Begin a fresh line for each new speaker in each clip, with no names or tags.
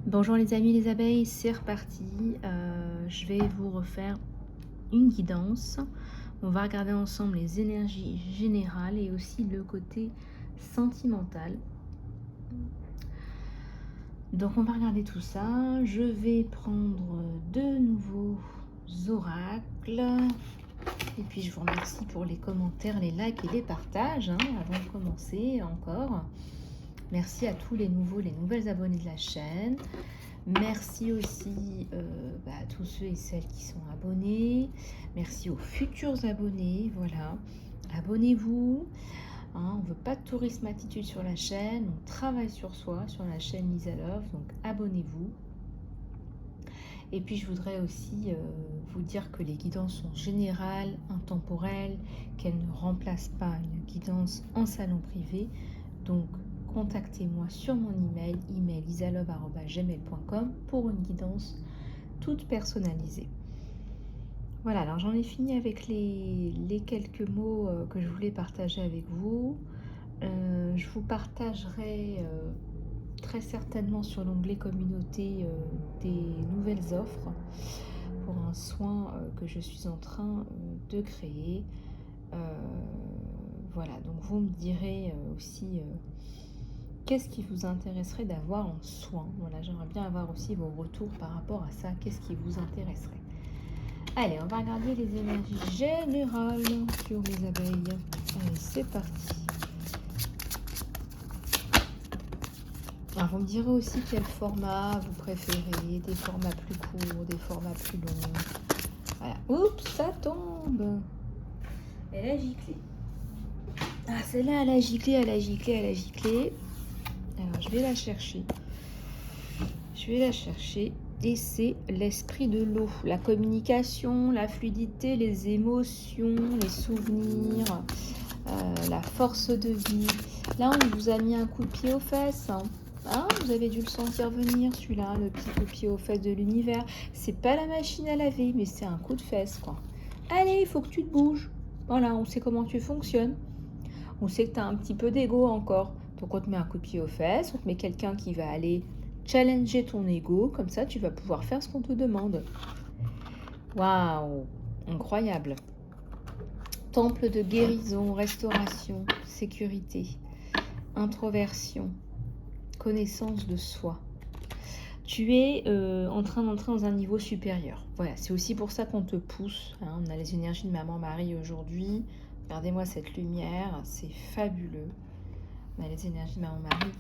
Bonjour les amis, les abeilles, c'est reparti. Je vais vous refaire une guidance. On va regarder ensemble les énergies générales et aussi le côté sentimental. Donc on va regarder tout ça. Je vais prendre de nouveaux oracles. Et puis je vous remercie pour les commentaires, les likes et les partages avant de commencer encore. Merci à tous les nouveaux, les nouvelles abonnés de la chaîne. Merci aussi à tous ceux et celles qui sont abonnés. Merci aux futurs abonnés. Voilà, abonnez-vous. On ne veut pas de tourisme attitude sur la chaîne. On travaille sur soi, sur la chaîne Lisa Love. Donc abonnez-vous. Et puis je voudrais aussi vous dire que les guidances sont générales, intemporelles, qu'elles ne remplacent pas une guidance en salon privé. Donc contactez-moi sur mon email isalove@gmail.com pour une guidance toute personnalisée. Voilà, alors j'en ai fini avec les quelques mots que je voulais partager avec vous. Je vous partagerai très certainement sur l'onglet communauté des nouvelles offres pour un soin que je suis en train de créer. Voilà, donc vous me direz aussi qu'est-ce qui vous intéresserait d'avoir en soin. Voilà, j'aimerais bien avoir aussi vos retours par rapport à ça. Qu'est-ce qui vous intéresserait? Allez, on va regarder les énergies générales sur les abeilles. Allez, c'est parti. Alors, vous me direz aussi quel format vous préférez. Des formats plus courts, des formats plus longs. Voilà. Oups, ça tombe. Elle a giclé. Ah, celle-là, elle a giclé, elle a giclé, elle a giclé. Alors, je vais la chercher. Et c'est l'esprit de l'eau. La communication, la fluidité, les émotions, les souvenirs, la force de vie. Là, on vous a mis un coup de pied aux fesses. Vous avez dû le sentir venir, celui-là, le petit coup de pied aux fesses de l'univers. C'est pas la machine à laver, mais c'est un coup de fesse, quoi. Allez, il faut que tu te bouges. Voilà, on sait comment tu fonctionnes. On sait que tu as un petit peu d'ego encore. Donc, on te met un coup de pied aux fesses, on te met quelqu'un qui va aller challenger ton ego. Comme ça, tu vas pouvoir faire ce qu'on te demande. Waouh, incroyable. Temple de guérison, restauration, sécurité, introversion, connaissance de soi. Tu es en train d'entrer dans un niveau supérieur. Voilà, c'est aussi pour ça qu'on te pousse. On a les énergies de Maman Marie aujourd'hui. Regardez-moi cette lumière, c'est fabuleux. On a les énergies de Maman Marie,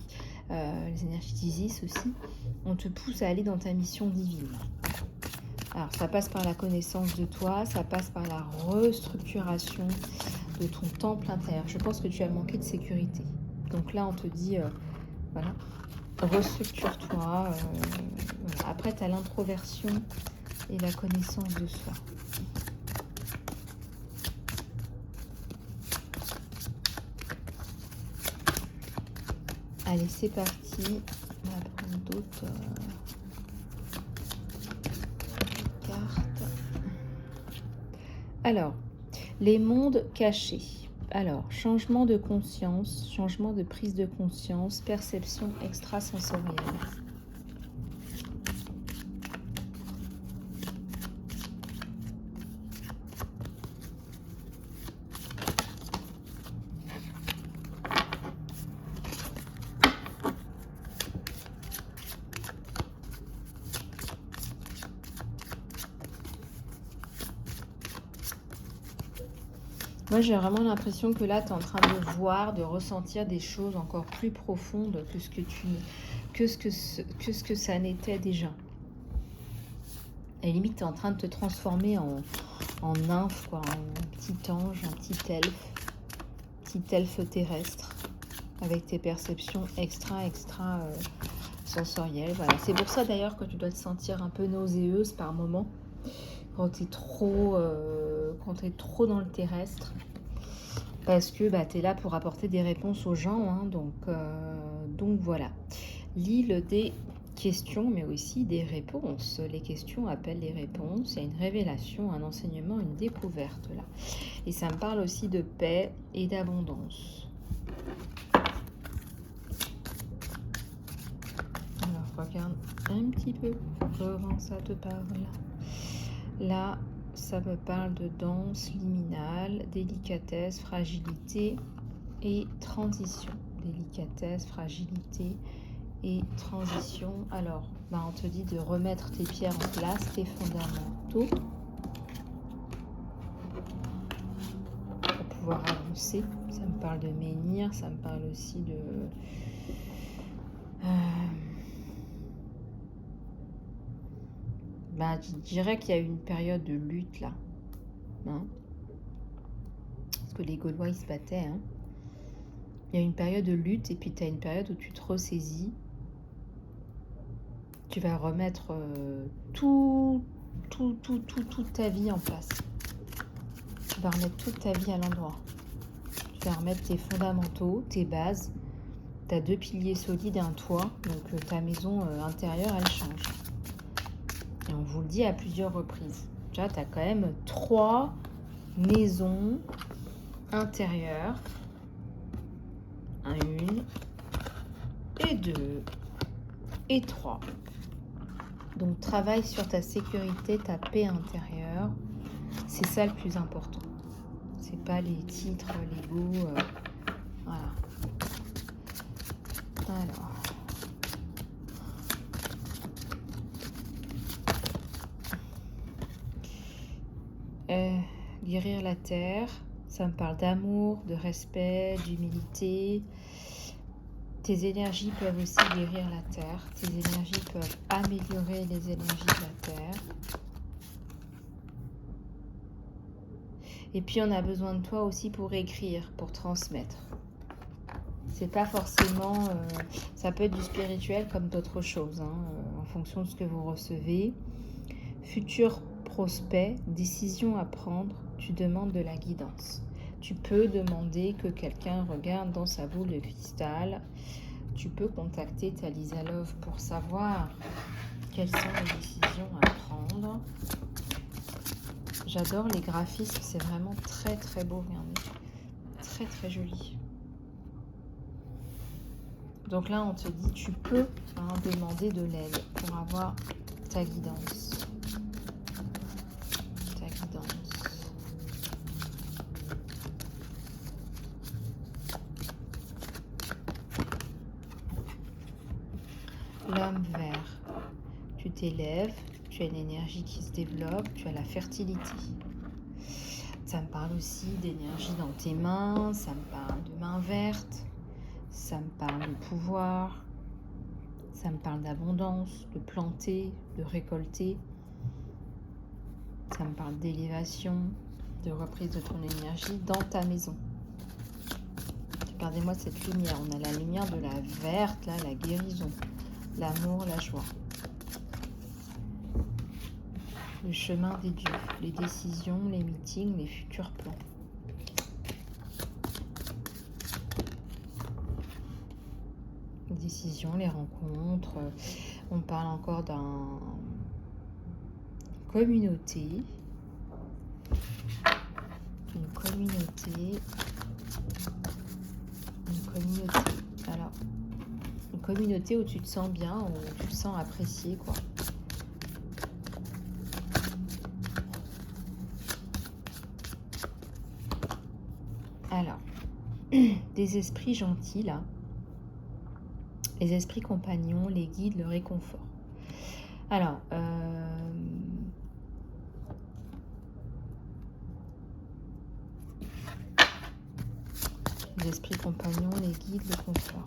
les énergies d'Isis aussi. On te pousse à aller dans ta mission divine. Alors, ça passe par la connaissance de toi, ça passe par la restructuration de ton temple intérieur. Je pense que tu as manqué de sécurité. Donc là, on te dit, voilà, restructure-toi. Voilà. Après, tu as l'introversion et la connaissance de soi. Allez, c'est parti. On va prendre d'autres cartes. Alors, les mondes cachés. Alors, changement de conscience, changement de prise de conscience, perception extrasensorielle. Moi, j'ai vraiment l'impression que là, tu es en train de voir, de ressentir des choses encore plus profondes que ce que ça n'était déjà. Et limite, tu es en train de te transformer en nymphe, quoi, en petit ange, un petit elfe terrestre, avec tes perceptions extra sensorielles. Voilà. C'est pour ça d'ailleurs que tu dois te sentir un peu nauséeuse par moment. Quand tu es trop dans le terrestre, parce que tu es là pour apporter des réponses aux gens, donc voilà. L'île des questions, mais aussi des réponses. Les questions appellent les réponses. Il y a une révélation, un enseignement, une découverte là. Et ça me parle aussi de paix et d'abondance. Alors, regarde un petit peu comment ça te parle. Là, ça me parle de danse liminale, délicatesse, fragilité et transition. Délicatesse, fragilité et transition. Alors, on te dit de remettre tes pierres en place, tes fondamentaux, pour pouvoir avancer. Ça me parle de menhir, ça me parle aussi de... je dirais qu'il y a eu une période de lutte là. Hein, parce que les Gaulois, ils se battaient. Hein. Il y a une période de lutte et puis tu as une période où tu te ressaisis. Tu vas remettre toute ta vie en place. Tu vas remettre toute ta vie à l'endroit. Tu vas remettre tes fondamentaux, tes bases. Tu as 2 piliers solides et un toit. Donc ta maison intérieure, elle change. Et on vous le dit à plusieurs reprises. Tu vois, tu as quand même 3 maisons intérieures. 1 et 2 et 3. Donc travaille sur ta sécurité, ta paix intérieure. C'est ça le plus important. C'est pas les titres, l'ego. Voilà. Alors. Guérir la terre, ça me parle d'amour, de respect, d'humilité. Tes énergies peuvent aussi guérir la terre. Tes énergies peuvent améliorer les énergies de la terre. Et puis on a besoin de toi aussi pour écrire, pour transmettre. C'est pas forcément... ça peut être du spirituel comme d'autres choses, hein, en fonction de ce que vous recevez. Futur prospect, décision à prendre, tu demandes de la guidance. Tu peux demander que quelqu'un regarde dans sa boule de cristal. Tu peux contacter ta Lisa Love pour savoir quelles sont les décisions à prendre. J'adore les graphismes, c'est vraiment très très beau, regardez. Très très joli. Donc là, on te dit, tu peux demander de l'aide pour avoir ta guidance. L'homme vert, tu t'élèves, tu as une énergie qui se développe, tu as la fertilité. Ça me parle aussi d'énergie dans tes mains, ça me parle de mains vertes, ça me parle de pouvoir, ça me parle d'abondance, de planter, de récolter. Ça me parle d'élévation, de reprise de ton énergie dans ta maison. Regardez-moi cette lumière, on a la lumière de la verte, là, la guérison. L'amour, la joie. Le chemin des dieux, les décisions, les meetings, les futurs plans. Les décisions, les rencontres. On parle encore d'une communauté. Une communauté. Alors, une communauté où tu te sens bien, où tu te sens apprécié, quoi. Alors, des esprits gentils, là. Les esprits compagnons, les guides, le réconfort. Alors, les esprits compagnons, les guides, le confort.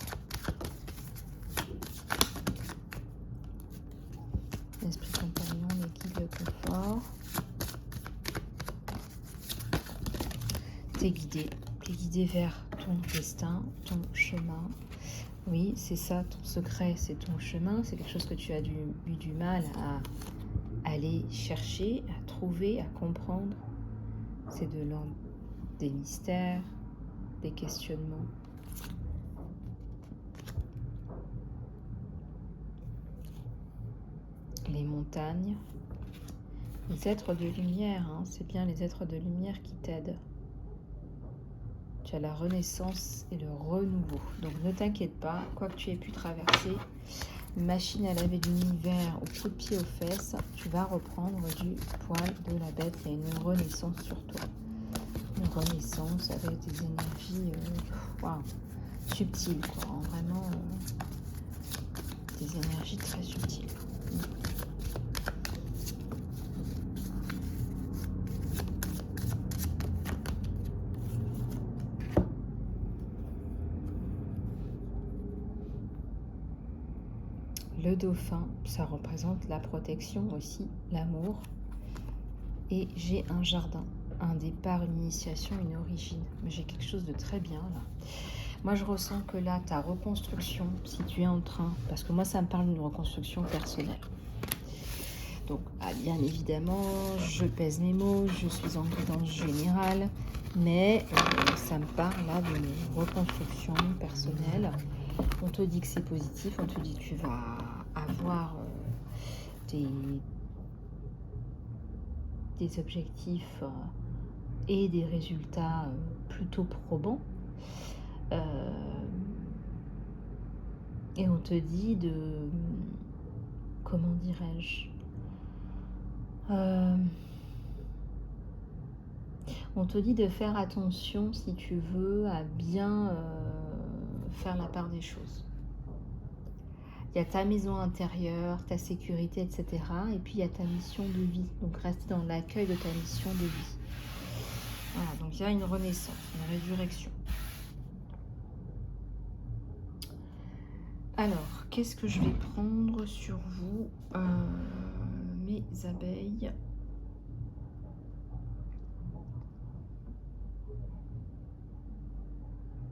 Les esprits compagnons, les guides, le confort. T'es guidé vers ton destin, ton chemin. Oui, c'est ça, ton secret, c'est ton chemin. C'est quelque chose que tu as eu du mal à aller chercher, à trouver, à comprendre. C'est de l'ordre des mystères, des questionnements. Les montagnes, les êtres de lumière, hein, c'est bien les êtres de lumière qui t'aident. Tu as la renaissance et le renouveau. Donc ne t'inquiète pas, quoi que tu aies pu traverser, machine à laver de l'univers au coup de pied aux fesses, tu vas reprendre du poil de la bête. Il y a une renaissance sur toi. Une renaissance avec des énergies waouh, subtiles, quoi. Hein, vraiment des énergies très subtiles. Le dauphin, ça représente la protection aussi, l'amour. Et j'ai un jardin, un départ, une initiation, une origine. Mais j'ai quelque chose de très bien là. Moi, je ressens que là, ta reconstruction, si tu es en train, parce que moi, ça me parle d'une reconstruction personnelle. Donc, bien évidemment, je pèse mes mots, je suis en guidance générale, mais ça me parle là d'une reconstruction personnelle. On te dit que c'est positif, on te dit que tu vas avoir des objectifs et des résultats plutôt probants. Et on te dit de, comment dirais-je, on te dit de faire attention, si tu veux, à bien faire la part des choses. Il y a ta maison intérieure, ta sécurité, etc. Et puis il y a ta mission de vie. Donc rester dans l'accueil de ta mission de vie. Voilà, donc il y a une renaissance, une résurrection. Alors, qu'est-ce que je vais prendre sur vous, mes abeilles?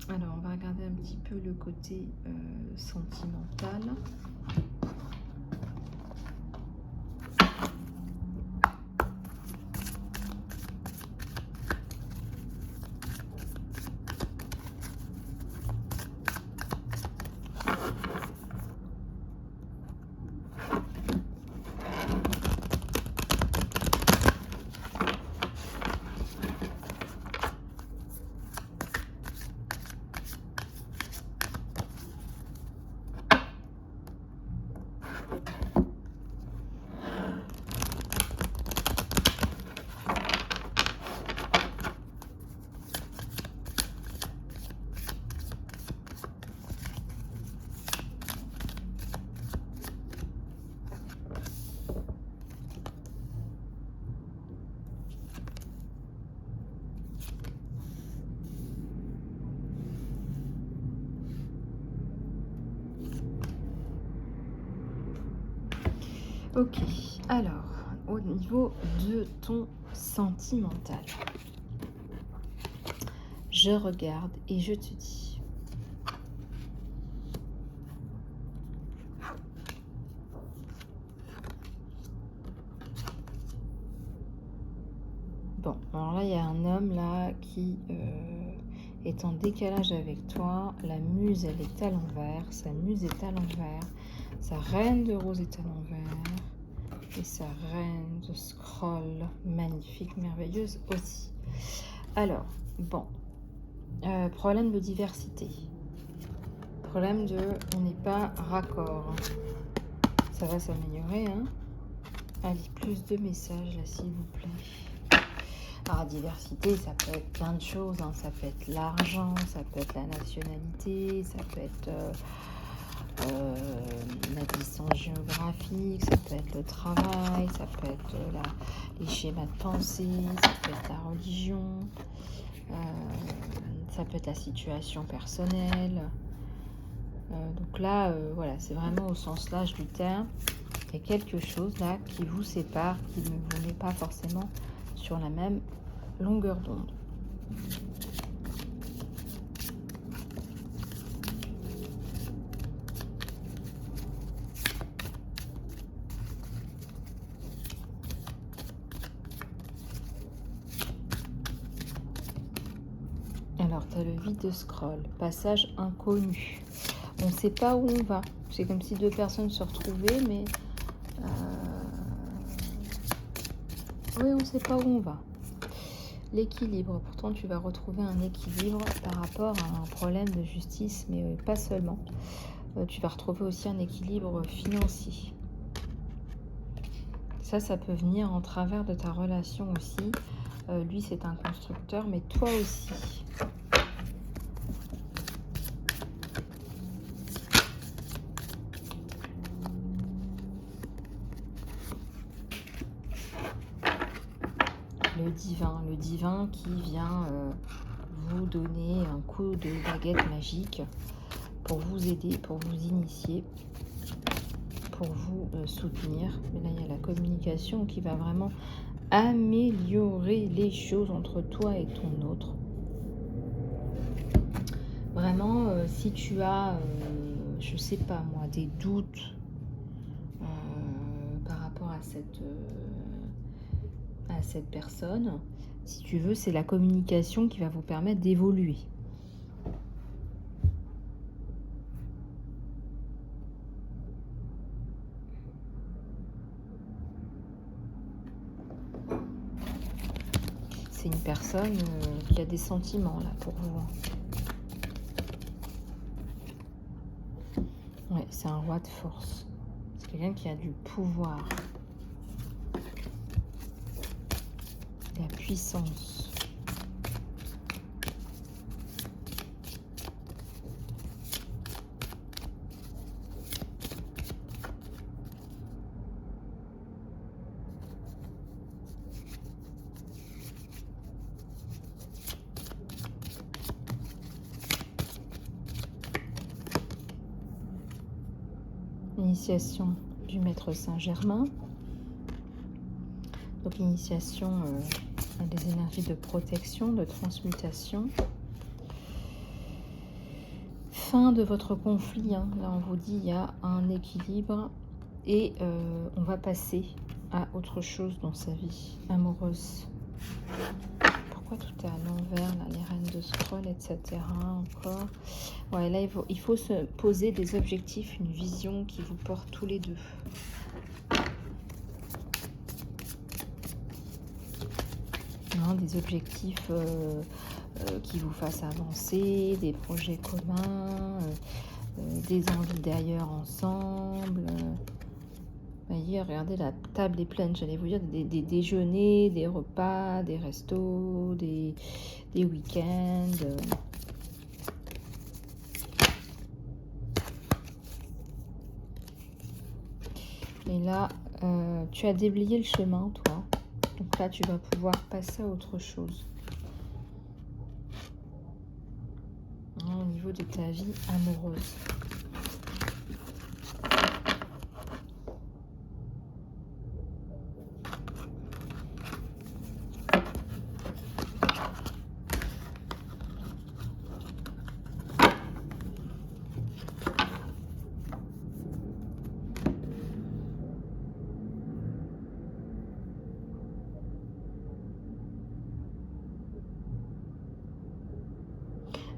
Alors, on va regarder un petit peu le côté sentimental. Ok, alors, au niveau de ton sentimental, je regarde et je te dis. Bon, alors là, il y a un homme là qui est en décalage avec toi. La muse, elle est à l'envers. Sa muse est à l'envers. Sa reine de rose est à l'envers. Et sa reine de scroll, magnifique, merveilleuse aussi. Alors, bon, problème de diversité. Problème de, on n'est pas raccord. Ça va s'améliorer, hein. Allez, plus de messages là, s'il vous plaît. Alors, diversité, ça peut être plein de choses, hein. Ça peut être l'argent, ça peut être la nationalité, ça peut être la distance géographique, ça peut être le travail, ça peut être les schémas de pensée, ça peut être la religion, ça peut être la situation personnelle. Donc là, voilà, c'est vraiment au sens large du terme. Il y a quelque chose là qui vous sépare, qui ne vous met pas forcément sur la même longueur d'onde. Alors, tu as le vide de scroll, passage inconnu. On ne sait pas où on va. C'est comme si deux personnes se retrouvaient, mais oui, on ne sait pas où on va. L'équilibre. Pourtant, tu vas retrouver un équilibre par rapport à un problème de justice, mais pas seulement. tu vas retrouver aussi un équilibre financier. Ça peut venir en travers de ta relation aussi. Lui, c'est un constructeur, mais toi aussi. Le divin qui vient vous donner un coup de baguette magique pour vous aider, pour vous initier, pour vous soutenir. Mais là, il y a la communication qui va vraiment améliorer les choses entre toi et ton autre. Vraiment, si tu as, je sais pas moi, des doutes par rapport à cette personne, si tu veux, c'est la communication qui va vous permettre d'évoluer. C'est une personne qui a des sentiments là pour vous. Ouais, c'est un roi de force. C'est quelqu'un qui a du pouvoir. La puissance. Initiation du Maître Saint-Germain. Donc initiation des énergies de protection, de transmutation. Fin de votre conflit. Hein. Là, on vous dit il y a un équilibre et on va passer à autre chose dans sa vie amoureuse. Pourquoi tout est à l'envers, là, les reines de scroll, etc. Encore. Ouais, là, il faut se poser des objectifs, une vision qui vous porte tous les deux. Hein, des objectifs qui vous fassent avancer, des projets communs, des envies d'ailleurs ensemble. Voyez, regardez, la table est pleine, j'allais vous dire, des déjeuners, des repas, des restos, des week-ends. Et là, tu as déblayé le chemin, toi. Donc là, tu vas pouvoir passer à autre chose. Au niveau de ta vie amoureuse.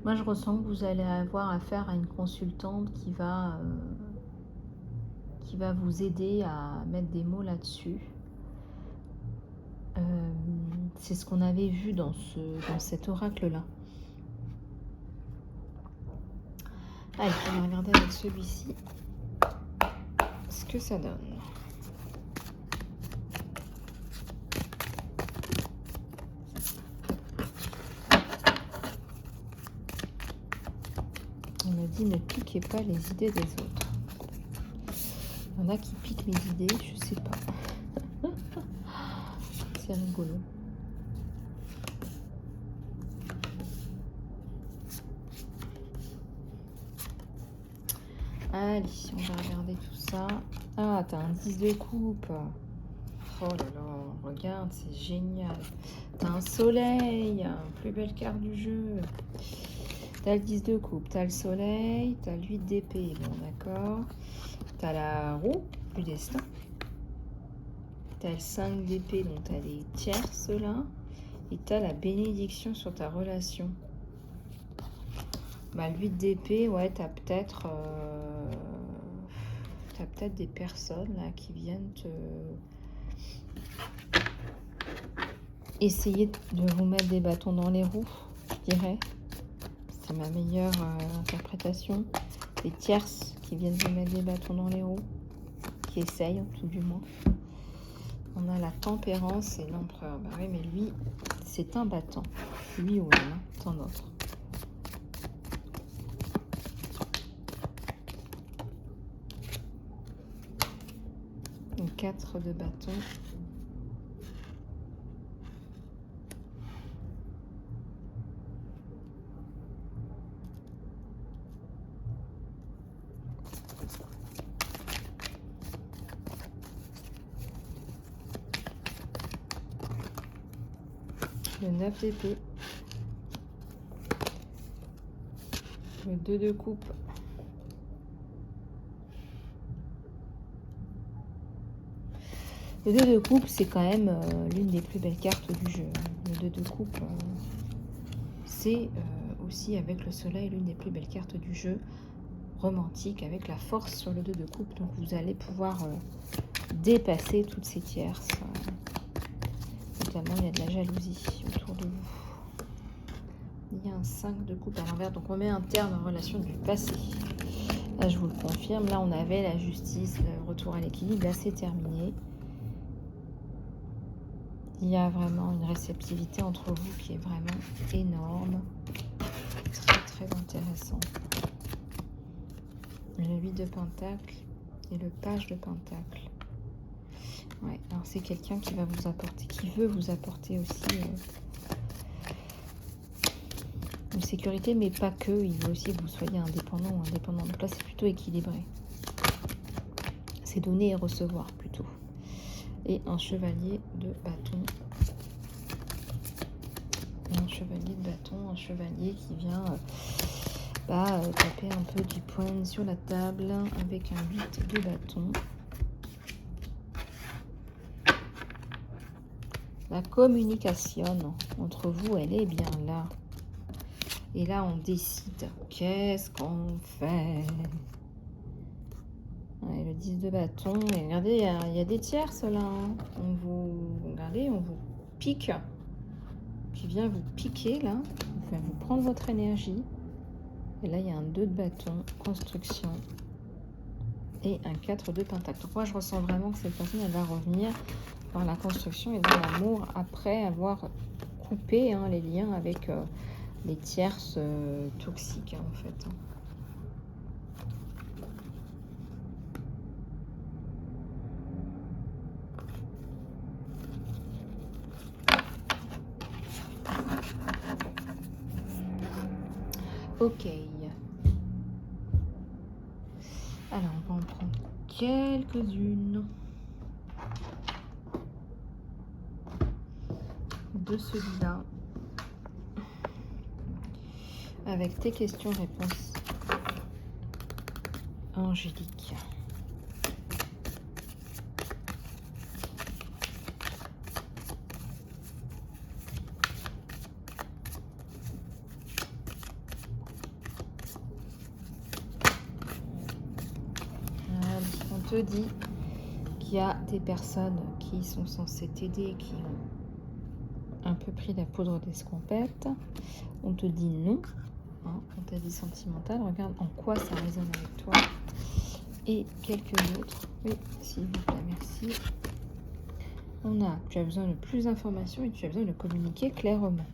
Moi, je ressens que vous allez avoir affaire à une consultante qui va vous aider à mettre des mots là-dessus. C'est ce qu'on avait vu dans cet oracle-là. Allez, on va regarder avec celui-ci ce que ça donne. On me dit ne piquez pas les idées des autres. Il y en a qui piquent mes idées, je sais pas. C'est rigolo. Allez, on va regarder tout ça. Ah, t'as un 10 de coupe. Oh là là, regarde, c'est génial. T'as un soleil, plus belle carte du jeu. T'as le 10 de coupe, t'as le soleil, t'as le 8 d'épée, bon d'accord. T'as la roue du destin. T'as le 5 d'épée, donc t'as les tierces là. Et t'as la bénédiction sur ta relation. Bah, le 8 d'épée, ouais, t'as peut-être des personnes là qui viennent essayer de vous mettre des bâtons dans les roues, je dirais. C'est ma meilleure interprétation. des tierces qui viennent de mettre des bâtons dans les roues, qui essayent tout du moins. On a la tempérance et l'empereur. Bah oui, mais lui, c'est un battant. Lui ou elle, hein, tant d'autres. Une 4 de bâton. Le 9 d'épée. Le 2 de coupe. Le 2 de coupe, c'est quand même l'une des plus belles cartes du jeu. Le 2 de coupe, c'est aussi avec le soleil l'une des plus belles cartes du jeu. Romantique, avec la force sur le 2 de coupe. Donc vous allez pouvoir dépasser toutes ces tierces. Notamment, il y a de la jalousie autour de vous. Il y a un 5 de coupe à l'envers. Donc on met un terme en relation du passé. Là, je vous le confirme. Là, on avait la justice, le retour à l'équilibre. Là, c'est terminé. Il y a vraiment une réceptivité entre vous qui est vraiment énorme. Très, très intéressant. Le 8 de pentacle et le page de pentacle. Ouais, alors c'est quelqu'un qui va vous apporter, qui veut vous apporter aussi une sécurité, mais pas que. Il veut aussi que vous soyez indépendant ou indépendant. Donc là, c'est plutôt équilibré. C'est donner et recevoir plutôt. Et un chevalier de bâton. Un chevalier de bâton, un chevalier qui vient taper un peu du poing sur la table avec un 8 de bâton. La communication entre vous, elle est bien là. Et là, on décide. Qu'est-ce qu'on fait? Ouais, le 10 de bâton. Et regardez, il y a des tierces là. Hein. Regardez, on vous pique. Qui vient vous piquer là. On va vous prendre votre énergie. Et là, il y a un 2 de bâton, construction. Et un 4 de pentacle. Donc moi, je ressens vraiment que cette personne, elle va revenir dans la construction et dans l'amour après avoir coupé les liens avec les tierces toxiques en fait. Ok. Alors, on va en prendre quelques-unes de celui-là. Avec tes questions-réponses angéliques. On te dit qu'il y a des personnes qui sont censées t'aider, qui ont un peu pris la poudre d'escampette. On te dit non. Hein, on t'a dit sentimental. Regarde en quoi ça résonne avec toi. Et quelques autres. Oui, s'il vous plaît, merci. On a, tu as besoin de plus d'informations et tu as besoin de communiquer clairement.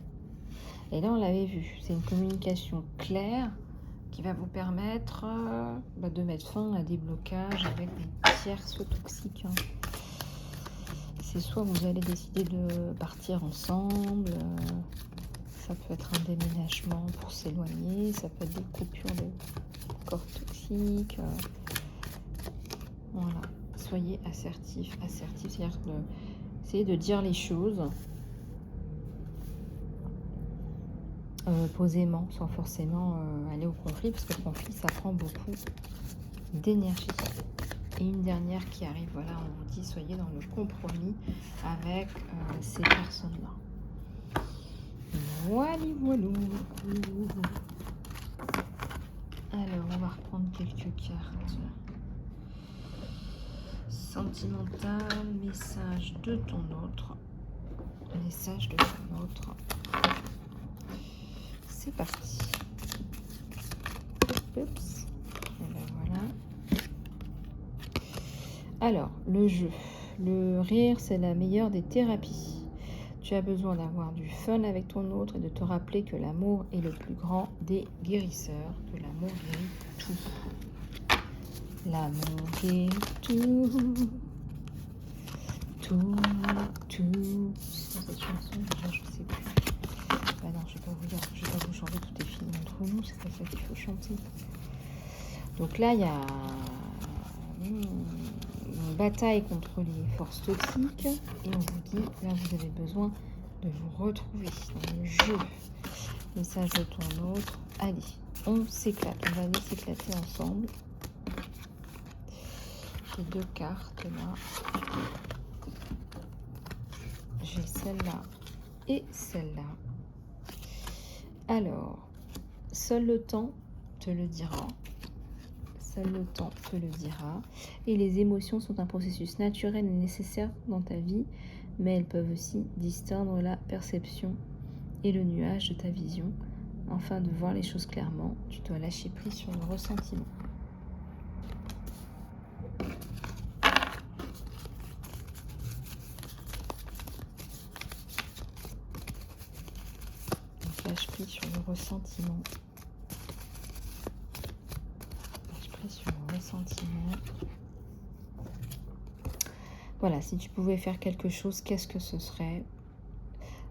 Et là, on l'avait vu. C'est une communication claire qui va vous permettre de mettre fin à des blocages avec des tierces toxiques. Hein. C'est soit vous allez décider de partir ensemble, ça peut être un déménagement pour s'éloigner, ça peut être des coupures de corps toxiques. Voilà, soyez assertif, c'est-à-dire essayez de dire les choses posément, sans forcément aller au conflit, parce que le conflit, ça prend beaucoup d'énergie. Et une dernière qui arrive, voilà, on vous dit, soyez dans le compromis avec ces personnes-là. Voilà, voilà. Alors, on va reprendre quelques cartes. Sentimental, message de ton autre. Message de ton autre. C'est parti. Oups. Alors, le jeu. Le rire, c'est la meilleure des thérapies. Tu as besoin d'avoir du fun avec ton autre et de te rappeler que l'amour est le plus grand des guérisseurs, que l'amour guérit tout. L'amour guérit tout, tout, tout. C'est cette chanson, déjà, je sais plus. Bah non, je vais pas vous chanter, tout est fini entre nous, c'est pas ça qu'il faut chanter. Donc là, il y a une bataille contre les forces toxiques et on vous dit, là, vous avez besoin de vous retrouver dans le jeu. Message de ton autre. Allez, on s'éclate, on va aller s'éclater ensemble. J'ai 2 cartes là. J'ai celle-là et celle-là. Alors, seul le temps te le dira. Seul le temps te le dira. Et les émotions sont un processus naturel et nécessaire dans ta vie, mais elles peuvent aussi distordre la perception et le nuage de ta vision. Afin de voir les choses clairement, tu dois lâcher prise sur le ressentiment. Donc lâche prise sur le ressentiment. Lâche prise sur le ressentiment. Voilà, si tu pouvais faire quelque chose, qu'est-ce que ce serait?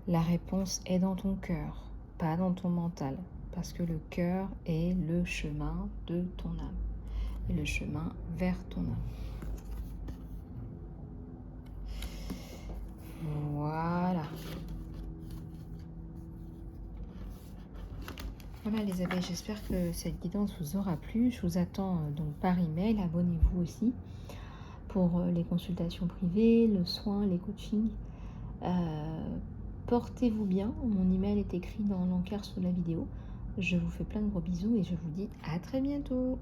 La réponse est dans ton cœur, pas dans ton mental, parce que le cœur est le chemin de ton âme, et le chemin vers ton âme. Voilà. Voilà les abeilles, j'espère que cette guidance vous aura plu. Je vous attends donc par email, abonnez-vous aussi pour les consultations privées, le soin, les coachings. Portez-vous bien, mon email est écrit dans l'encart sous la vidéo. Je vous fais plein de gros bisous et je vous dis à très bientôt.